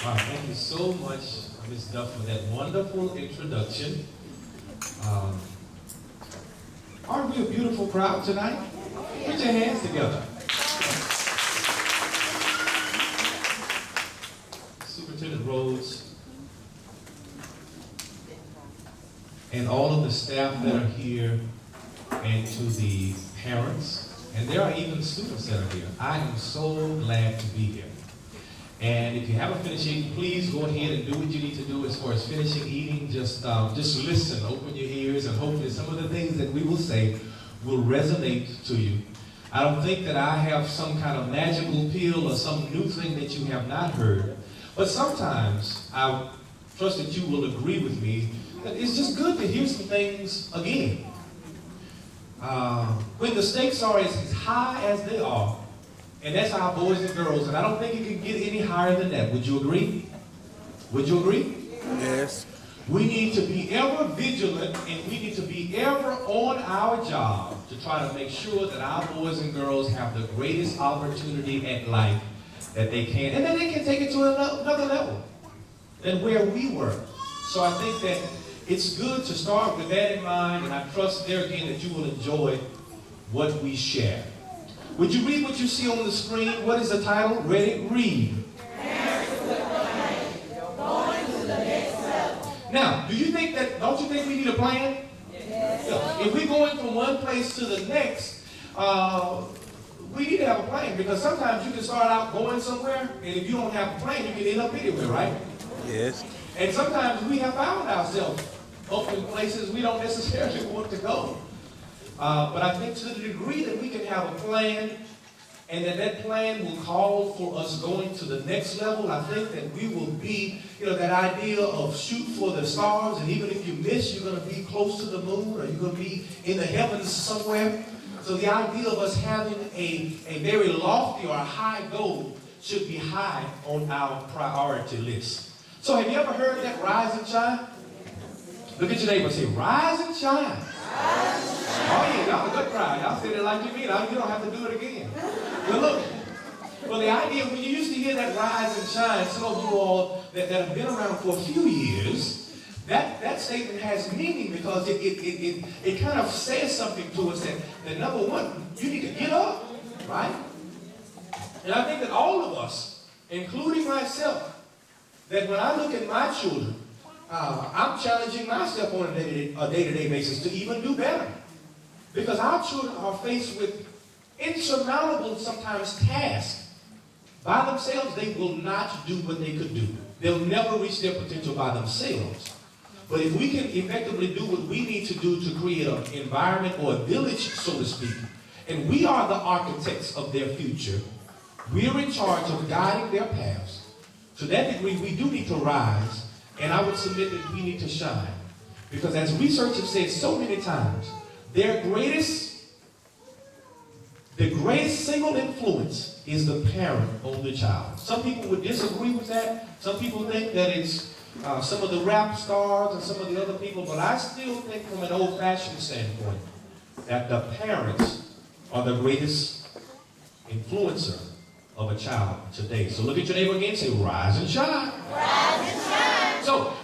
Wow, thank you so much, Ms. Duff, for that wonderful introduction. Um, aren't we a beautiful crowd tonight? Put your hands together. Superintendent Rhodes and all of the staff that are here, and to the parents, and there are even students that are here. I am so glad to be here. And if you haven't finished eating, please go ahead and do what you need to do as far as finishing eating. Just listen, open your ears, and hopefully some of the things that we will say will resonate to you. I don't think that I have some kind of magical pill or some new thing that you have not heard, but sometimes I trust that you will agree with me that it's just good to hear some things again. When the stakes are as high as they are, and that's our boys and girls, and I don't think it can get any higher than that. Would you agree? Would you agree? Yes. We need to be ever vigilant, and we need to be ever on our job to try to make sure that our boys and girls have the greatest opportunity at life that they can, and that they can take it to another level than where we were. So I think that it's good to start with that in mind, and I trust there again that you will enjoy what we share. Would you read what you see on the screen? What is the title? Ready? Read. Now, do you think that, don't you think we need a plan? Yes. Yeah. If we're going from one place to the next, we need to have a plan, because sometimes you can start out going somewhere, and if you don't have a plan, you can end up anywhere, right? Yes. And sometimes we have found ourselves up in places we don't necessarily want to go. But I think to the degree that we can have a plan, and that plan will call for us going to the next level, I think that we will be, that idea of shoot for the stars, and even if you miss, you're going to be close to the moon, or you're going to be in the heavens somewhere. So the idea of us having a very lofty or a high goal should be high on our priority list. So have you ever heard that rise and shine? Look at your neighbor and say, rise and shine. Oh yeah, y'all a good crowd. Y'all said it like you mean. You don't have to do it again. But look, the idea, when you used to hear that rise and shine, some of you all that have been around for a few years, that statement has meaning, because it kind of says something to us that number one, you need to get up, right? And I think that all of us, including myself, that when I look at my children, I'm challenging myself on a day-to-day basis to even do better. Because our children are faced with insurmountable, sometimes, tasks. By themselves, they will not do what they could do. They'll never reach their potential by themselves. But if we can effectively do what we need to do to create an environment or a village, so to speak, and we are the architects of their future, we're in charge of guiding their paths. To that degree, we do need to rise, and I would submit that we need to shine. Because as research has said so many times, the greatest single influence is the parent on the child. Some people would disagree with that. Some people think that it's some of the rap stars and some of the other people, but I still think from an old-fashioned standpoint that the parents are the greatest influencer of a child today. So look at your neighbor again and say, rise and shine. Rise and shine. So